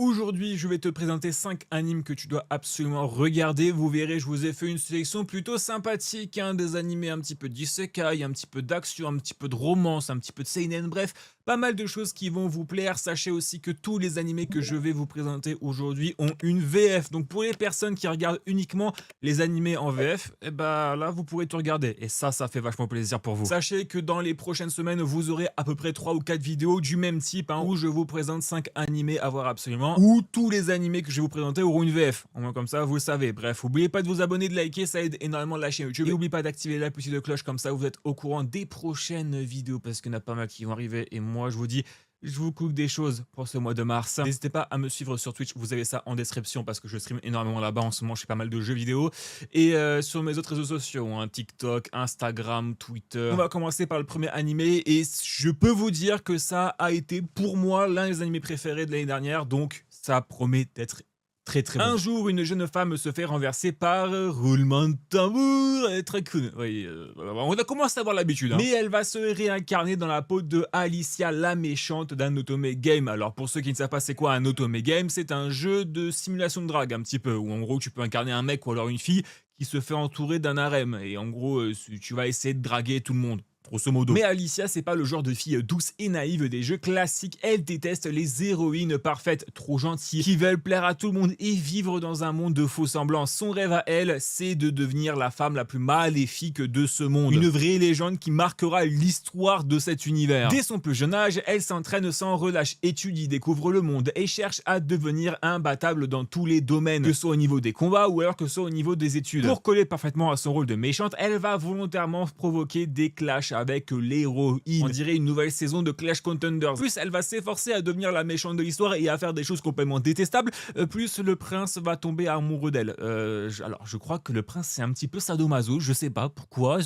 Aujourd'hui, je vais te présenter 5 animes que tu dois absolument regarder. Vous verrez, je vous ai fait une sélection plutôt sympathique, hein, des animés un petit peu d'isekai, un petit peu d'action, un petit peu de romance, un petit peu de seinen, bref, pas mal de choses qui vont vous plaire. Sachez aussi que tous les animés que je vais vous présenter aujourd'hui ont une VF. Donc pour les personnes qui regardent uniquement les animés en VF, eh ben là, vous pourrez tout regarder. Et ça fait vachement plaisir pour vous. Sachez que dans les prochaines semaines, vous aurez à peu près 3 ou 4 vidéos du même type, hein, où je vous présente 5 animés à voir absolument, où tous les animés que je vais vous présenter auront une VF. Au moins comme ça, vous le savez. Bref, n'oubliez pas de vous abonner, de liker, ça aide énormément la chaîne YouTube. Et n'oubliez pas d'activer la petite cloche, comme ça vous êtes au courant des prochaines vidéos, parce qu'il y en a pas mal qui vont arriver. Et moi, je vous dis, je vous coupe des choses pour ce mois de mars. N'hésitez pas à me suivre sur Twitch, vous avez ça en description parce que je stream énormément là-bas en ce moment, je fais pas mal de jeux vidéo. Et sur mes autres réseaux sociaux, hein, TikTok, Instagram, Twitter. On va commencer par le premier animé et je peux vous dire que ça a été pour moi l'un des animés préférés de l'année dernière, donc ça promet d'être très bon. Un jour, une jeune femme se fait renverser par roulement de tambour et très cool. Oui, on a commencé à avoir l'habitude, hein. Mais elle va se réincarner dans la peau de Alicia, la méchante d'un Otome Game. Alors pour ceux qui ne savent pas c'est quoi un Otome Game, c'est un jeu de simulation de drague un petit peu, où en gros tu peux incarner un mec ou alors une fille qui se fait entourer d'un harem. Et en gros, tu vas essayer de draguer tout le monde, grosso modo. Mais Alicia, c'est pas le genre de fille douce et naïve des jeux classiques. Elle déteste les héroïnes parfaites, trop gentilles, qui veulent plaire à tout le monde et vivre dans un monde de faux semblants. Son rêve à elle, c'est de devenir la femme la plus maléfique de ce monde. Une vraie légende qui marquera l'histoire de cet univers. Dès son plus jeune âge, elle s'entraîne sans relâche, étudie, découvre le monde et cherche à devenir imbattable dans tous les domaines, que ce soit au niveau des combats ou alors que ce soit au niveau des études. Pour coller parfaitement à son rôle de méchante, elle va volontairement provoquer des clashs avec l'héroïne. On dirait une nouvelle saison de Clash Contenders. Plus elle va s'efforcer à devenir la méchante de l'histoire et à faire des choses complètement détestables, plus le prince va tomber amoureux d'elle. Alors je crois que le prince c'est un petit peu sadomaso, je sais pas pourquoi,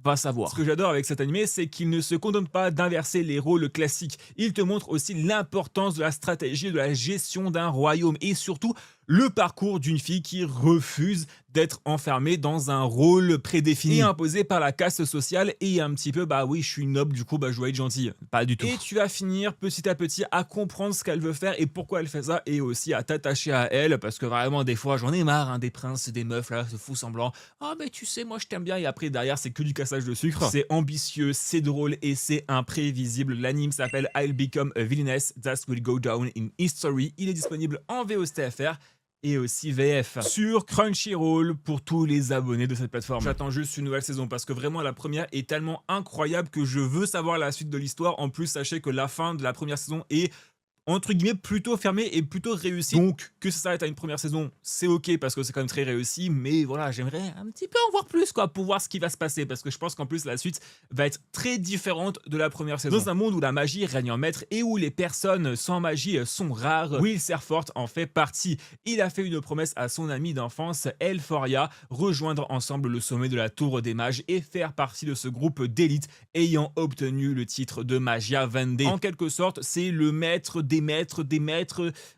va savoir. Ce que j'adore avec cet animé, c'est qu'il ne se contente pas d'inverser les rôles classiques. Il te montre aussi l'importance de la stratégie et de la gestion d'un royaume et surtout le parcours d'une fille qui refuse d'être enfermée dans un rôle prédéfini et imposé par la caste sociale et un petit peu bah oui je suis noble du coup bah je dois être gentille. Pas du tout. Et tu vas finir petit à petit à comprendre ce qu'elle veut faire et pourquoi elle fait ça et aussi à t'attacher à elle parce que vraiment des fois j'en ai marre hein, des princes et des meufs là se fous semblant ah mais tu sais moi je t'aime bien et après derrière c'est que du cassage de sucre. C'est ambitieux, c'est drôle et c'est imprévisible. L'anime s'appelle I'll Become a Villainess That Will Go Down in History. Il est disponible en VOSTFR et aussi VF sur Crunchyroll pour tous les abonnés de cette plateforme. J'attends juste une nouvelle saison parce que vraiment la première est tellement incroyable que je veux savoir la suite de l'histoire. En plus, sachez que la fin de la première saison est entre guillemets plutôt fermé et plutôt réussi. Donc que ça s'arrête à une première saison, c'est ok parce que c'est quand même très réussi, mais voilà, j'aimerais un petit peu en voir plus quoi pour voir ce qui va se passer parce que je pense qu'en plus la suite va être très différente de la première saison. Dans un monde où la magie règne en maître et où les personnes sans magie sont rares, Will Serfort en fait partie. Il a fait une promesse à son ami d'enfance, Elforia, rejoindre ensemble le sommet de la Tour des Mages et faire partie de ce groupe d'élite ayant obtenu le titre de Magia Vende. En quelque sorte, c'est le maître des maîtres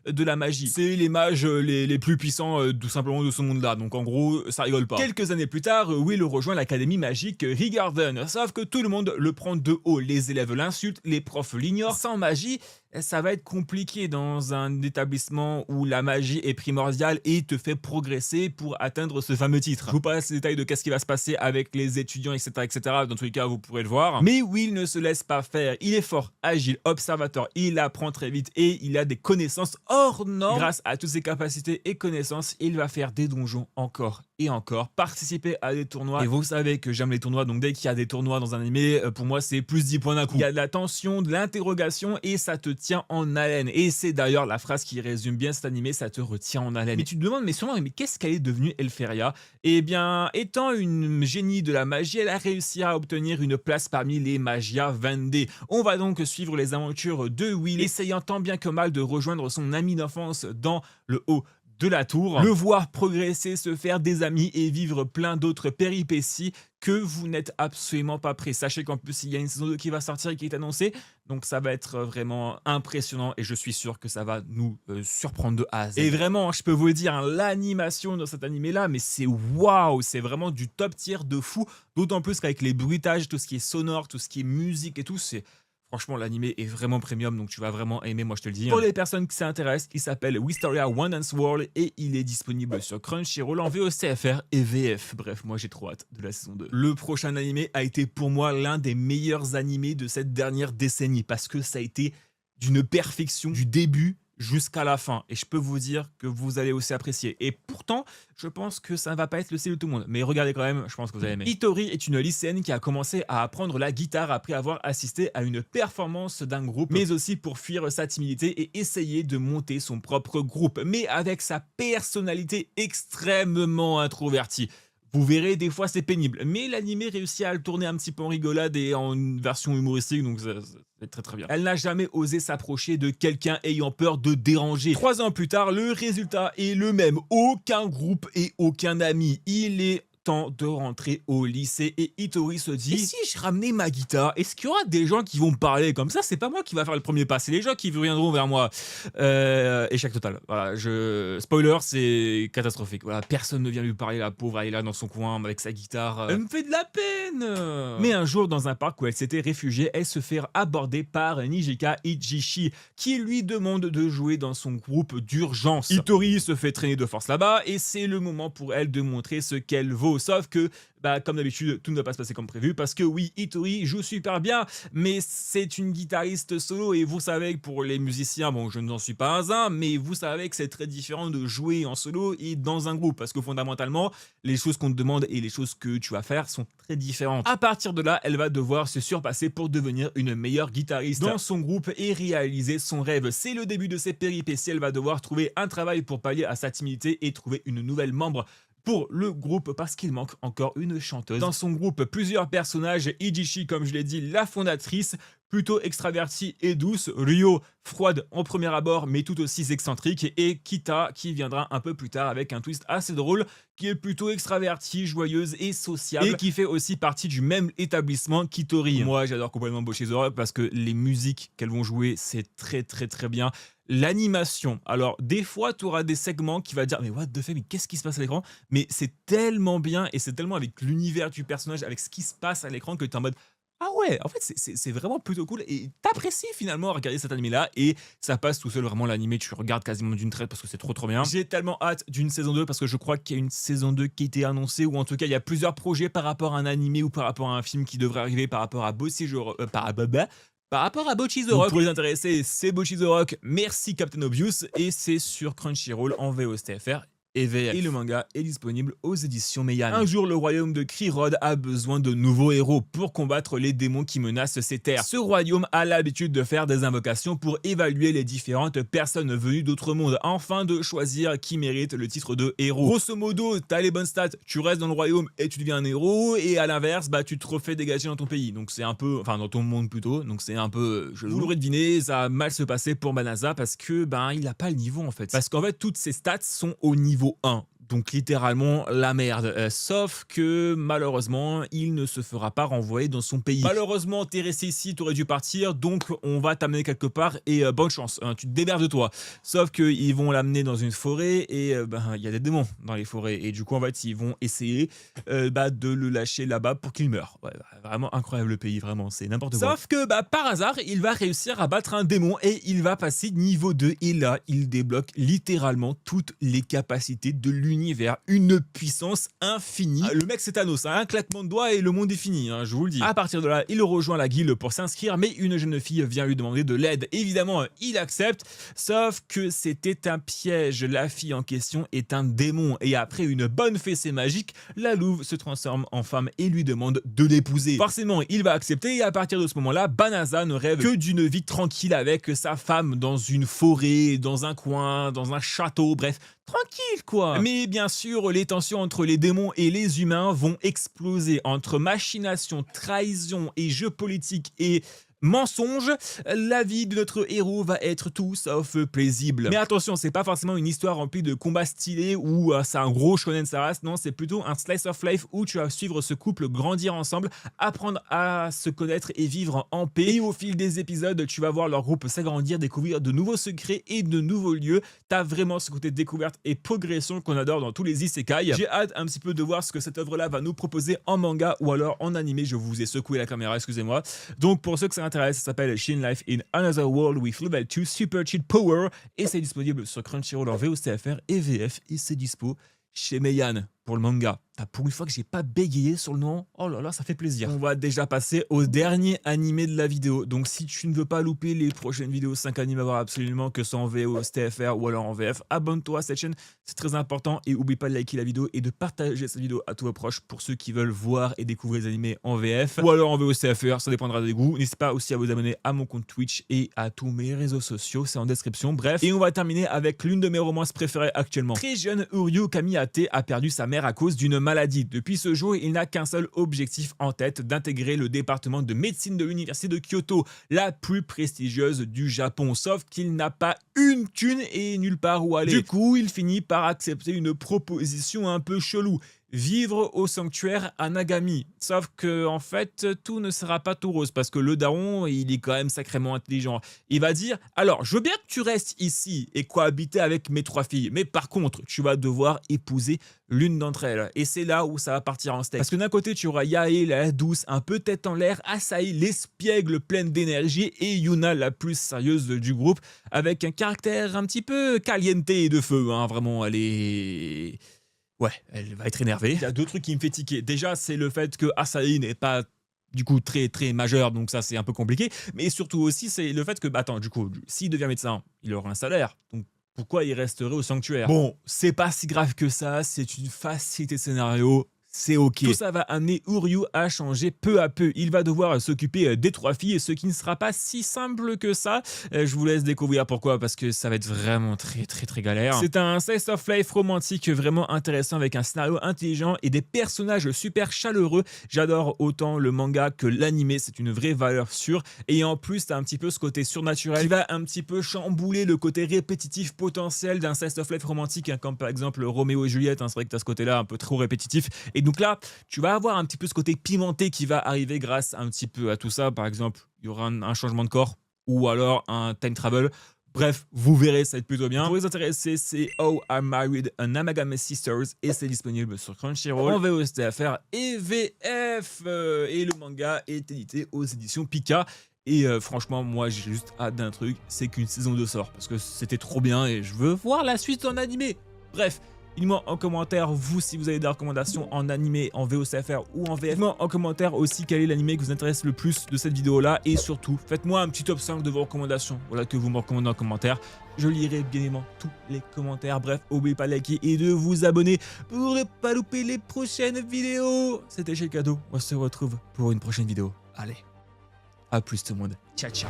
de la magie. C'est les mages les plus puissants tout simplement de ce monde-là. Donc en gros, ça rigole pas. Quelques années plus tard, Will rejoint l'académie magique Rigarden. Sauf que tout le monde le prend de haut. Les élèves l'insultent, les profs l'ignorent. Sans magie, ça va être compliqué dans un établissement où la magie est primordiale et te fait progresser pour atteindre ce fameux titre. Je vous passe les détails de qu'est-ce qui va se passer avec les étudiants, etc., etc. Dans tous les cas, vous pourrez le voir. Mais Will ne se laisse pas faire. Il est fort, agile, observateur. Il apprend très vite et il a des connaissances hors normes. Grâce à toutes ses capacités et connaissances, il va faire des donjons encore et encore, participer à des tournois. Et vous savez que j'aime les tournois, donc dès qu'il y a des tournois dans un animé, pour moi c'est plus 10 points d'un coup. Il y a de la tension, de l'interrogation et ça te tient en haleine. Et c'est d'ailleurs la phrase qui résume bien cet animé, ça te retient en haleine. Mais tu te demandes, mais sûrement, mais qu'est-ce qu'elle est devenue Elferia? Eh bien, étant une génie de la magie, elle a réussi à obtenir une place parmi les Magia Vende. On va donc suivre les aventures de Will, essayant tant bien que mal de rejoindre son ami d'enfance dans le haut de la tour, le voir progresser, se faire des amis et vivre plein d'autres péripéties que vous n'êtes absolument pas prêts. Sachez qu'en plus il y a une saison 2 qui va sortir et qui est annoncée, donc ça va être vraiment impressionnant et je suis sûr que ça va nous surprendre de A à Z. Et vraiment, je peux vous le dire, hein, l'animation dans cet animé là, mais c'est waouh, c'est vraiment du top tier de fou, d'autant plus qu'avec les bruitages, tout ce qui est sonore, tout ce qui est musique et tout, c'est Franchement, l'animé est vraiment premium, donc tu vas vraiment aimer, moi je te le dis. Pour les personnes qui s'intéressent, il s'appelle Wisteria One Dance World et il est disponible sur Crunchyroll en VOCFR et VF. Bref, moi j'ai trop hâte de la saison 2. Le prochain animé a été pour moi l'un des meilleurs animés de cette dernière décennie parce que ça a été d'une perfection du début jusqu'à la fin. Et je peux vous dire que vous allez aussi apprécier. Et pourtant, je pense que ça ne va pas être le style de tout le monde. Mais regardez quand même, je pense que vous allez aimer. Hitori est une lycéenne qui a commencé à apprendre la guitare après avoir assisté à une performance d'un groupe, mais aussi pour fuir sa timidité et essayer de monter son propre groupe, mais avec sa personnalité extrêmement introvertie. Vous verrez, des fois c'est pénible, mais l'animé réussit à le tourner un petit peu en rigolade et en une version humoristique, donc c'est très très bien. Elle n'a jamais osé s'approcher de quelqu'un ayant peur de déranger. 3 ans plus tard, le résultat est le même. Aucun groupe et aucun ami. Il est temps de rentrer au lycée et Hitori se dit: et si je ramenais ma guitare, est-ce qu'il y aura des gens qui vont me parler comme ça? C'est pas moi qui va faire le premier pas, c'est les gens qui viendront vers moi. Échec total. Voilà, spoiler, c'est catastrophique. Voilà, personne ne vient lui parler, la pauvre, elle est là dans son coin avec sa guitare. Elle me fait de la peine. Mais un jour, dans un parc où elle s'était réfugiée, elle se fait aborder par Nijika Ijishi qui lui demande de jouer dans son groupe d'urgence. Hitori se fait traîner de force là-bas et c'est le moment pour elle de montrer ce qu'elle vaut. Sauf que, comme d'habitude, tout ne va pas se passer comme prévu parce que oui, Hitori joue super bien, mais c'est une guitariste solo et vous savez que pour les musiciens, bon, je n'en suis pas un, mais vous savez que c'est très différent de jouer en solo et dans un groupe parce que fondamentalement, les choses qu'on te demande et les choses que tu vas faire sont très différentes. À partir de là, elle va devoir se surpasser pour devenir une meilleure guitariste dans son groupe et réaliser son rêve. C'est le début de ses péripéties. Elle va devoir trouver un travail pour pallier à sa timidité et trouver une nouvelle membre pour le groupe parce qu'il manque encore une chanteuse. Dans son groupe, plusieurs personnages, Ijishi, comme je l'ai dit, la fondatrice, plutôt extravertie et douce, Ryo, froide en premier abord mais tout aussi excentrique, et Kita qui viendra un peu plus tard avec un twist assez drôle, qui est plutôt extravertie, joyeuse et sociable, et qui fait aussi partie du même établissement qu'Hitori. Moi j'adore complètement Bocchi The Rock parce que les musiques qu'elles vont jouer, c'est très très très bien. L'animation, alors des fois tu auras des segments qui va dire mais what the fuck, mais qu'est-ce qui se passe à l'écran, mais c'est tellement bien et c'est tellement avec l'univers du personnage, avec ce qui se passe à l'écran que tu es en mode ah ouais, en fait c'est vraiment plutôt cool et t'apprécies finalement à regarder cet animé là et ça passe tout seul. Vraiment l'animé tu regardes quasiment d'une traite parce que c'est trop bien. J'ai tellement hâte d'une saison 2 parce que je crois qu'il y a une saison 2 qui a été annoncée, ou en tout cas il y a plusieurs projets par rapport à un animé ou par rapport à un film qui devrait arriver par rapport à par rapport à Bocchi The Rock. Pour les intéressés, c'est Bocchi The Rock, merci Captain Obvious, et c'est sur Crunchyroll en VOSTFR et VF. Et le manga est disponible aux éditions Meian. Un jour, le royaume de Kryrod a besoin de nouveaux héros pour combattre les démons qui menacent ses terres. Ce royaume a l'habitude de faire des invocations pour évaluer les différentes personnes venues d'autres mondes, afin de choisir qui mérite le titre de héros. Grosso modo, t'as les bonnes stats, tu restes dans le royaume et tu deviens un héros, et à l'inverse, tu te refais dégager dans ton pays. Donc c'est un peu, enfin dans ton monde plutôt, donc c'est un peu, vous l'aurez deviné, ça a mal se passer pour Banasa parce que il a pas le niveau en fait. Parce qu'en fait, toutes ses stats sont au niveau 1. Donc littéralement la merde, sauf que malheureusement il ne se fera pas renvoyer dans son pays. Malheureusement t'es resté ici, t'aurais dû partir, donc on va t'amener quelque part et bonne chance, hein, tu te démerdes de toi. Sauf qu'ils vont l'amener dans une forêt et il y a des démons dans les forêts et du coup en fait ils vont essayer de le lâcher là-bas pour qu'il meure. Ouais, vraiment incroyable le pays, vraiment c'est n'importe quoi. Sauf que par hasard il va réussir à battre un démon et il va passer niveau 2 et là il débloque littéralement toutes les capacités de l'univers, une puissance infinie. Le mec c'est Thanos, un claquement de doigts et le monde est fini, hein, je vous le dis. À partir de là, il rejoint la guilde pour s'inscrire, mais une jeune fille vient lui demander de l'aide. Évidemment, il accepte, sauf que c'était un piège. La fille en question est un démon, et après une bonne fessée magique, la louve se transforme en femme et lui demande de l'épouser. Forcément, il va accepter, et à partir de ce moment-là, Banasa ne rêve que d'une vie tranquille avec sa femme dans une forêt, dans un coin, dans un château, bref, tranquille quoi. Mais bien sûr, les tensions entre les démons et les humains vont exploser. Entre machination, trahison et jeux politiques et mensonge, la vie de notre héros va être tout sauf paisible. Mais attention, c'est pas forcément une histoire remplie de combats stylés ou c'est un gros shonen sa race, non, c'est plutôt un slice of life où tu vas suivre ce couple grandir ensemble, apprendre à se connaître et vivre en paix. Et au fil des épisodes, tu vas voir leur groupe s'agrandir, découvrir de nouveaux secrets et de nouveaux lieux. T'as vraiment ce côté découverte et progression qu'on adore dans tous les isekai. J'ai hâte un petit peu de voir ce que cette œuvre-là va nous proposer en manga ou alors en animé. Je vous ai secoué la caméra, excusez-moi. Donc pour ceux que ça intéresse, intéresse, ça s'appelle Shin Life in Another World with Level 2 Super Cheat Power et c'est disponible sur Crunchyroll en VOSTFR et VF et c'est dispo chez Meian pour le manga. Pour une fois que j'ai pas bégayé sur le nom, oh là là, ça fait plaisir. On va déjà passer au dernier animé de la vidéo. Donc si tu ne veux pas louper les prochaines vidéos 5 animés à voir absolument, que ce soit en VO, STFR ou alors en VF, abonne-toi à cette chaîne, c'est très important. Et oublie pas de liker la vidéo et de partager cette vidéo à tous vos proches pour ceux qui veulent voir et découvrir les animés en VF ou alors en VO, STFR, ça dépendra des goûts. N'hésitez pas aussi à vous abonner à mon compte Twitch et à tous mes réseaux sociaux, c'est en description. Bref, et on va terminer avec l'une de mes romances préférées actuellement. Très jeune, Uryu Kamiyate a perdu sa mère à cause d'une maladie. Depuis ce jour, il n'a qu'un seul objectif en tête, d'intégrer le département de médecine de l'université de Kyoto, la plus prestigieuse du Japon. Sauf qu'il n'a pas une thune et nulle part où aller. Du coup, il finit par accepter une proposition un peu chelou. Vivre au sanctuaire à Nagami. Sauf que, en fait, tout ne sera pas tout rose parce que le daron, il est quand même sacrément intelligent. Il va dire, alors, je veux bien que tu restes ici et cohabiter avec mes 3 filles, mais par contre, tu vas devoir épouser l'une d'entre elles. Et c'est là où ça va partir en steak. Parce que d'un côté, tu auras Yae, la douce, un peu tête en l'air, Asahi, l'espiègle pleine d'énergie, et Yuna, la plus sérieuse du groupe, avec un caractère un petit peu caliente et de feu. Hein. Vraiment, elle est... Ouais, elle va être énervée. Il y a 2 trucs qui me fait tiquer. Déjà, c'est le fait que Asahi n'est pas du coup très majeur, donc ça c'est un peu compliqué. Mais surtout aussi, c'est le fait que, attends, du coup, s'il devient médecin, il aura un salaire. Donc pourquoi il resterait au sanctuaire? Bon, c'est pas si grave que ça, c'est une facilité de scénario. C'est ok. Tout ça va amener Uryu à changer peu à peu. Il va devoir s'occuper des 3 filles, ce qui ne sera pas si simple que ça. Je vous laisse découvrir pourquoi, parce que ça va être vraiment très galère. C'est un slice of life romantique vraiment intéressant avec un scénario intelligent et des personnages super chaleureux. J'adore autant le manga que l'anime, c'est une vraie valeur sûre. Et en plus, t'as un petit peu ce côté surnaturel qui va un petit peu chambouler le côté répétitif potentiel d'un slice of life romantique, hein, comme par exemple Roméo et Juliette. Hein, c'est vrai que t'as ce côté-là un peu trop répétitif. Et donc là, tu vas avoir un petit peu ce côté pimenté qui va arriver grâce un petit peu à tout ça. Par exemple, il y aura un changement de corps ou alors un time travel. Bref, vous verrez, ça va être plutôt bien. Pour les intéressés, c'est How I Married an Amagami Sisters et c'est disponible sur Crunchyroll en VOSTFR et VF. Et le manga est édité aux éditions Pika. Et franchement, moi j'ai juste hâte d'un truc, c'est qu'une saison 2 sort parce que c'était trop bien et je veux voir la suite en animé. Bref. Dites-moi en commentaire, vous, si vous avez des recommandations en animé, en VOCFR ou en VF. Dites-moi en commentaire aussi quel est l'animé qui vous intéresse le plus de cette vidéo-là. Et surtout, faites-moi un petit top 5 de vos recommandations. Voilà, que vous me recommandez en commentaire. Je lirai bien évidemment tous les commentaires. Bref, n'oubliez pas de liker et de vous abonner pour ne pas louper les prochaines vidéos. C'était chez Cadeau. On se retrouve pour une prochaine vidéo. Allez, à plus tout le monde. Ciao, ciao.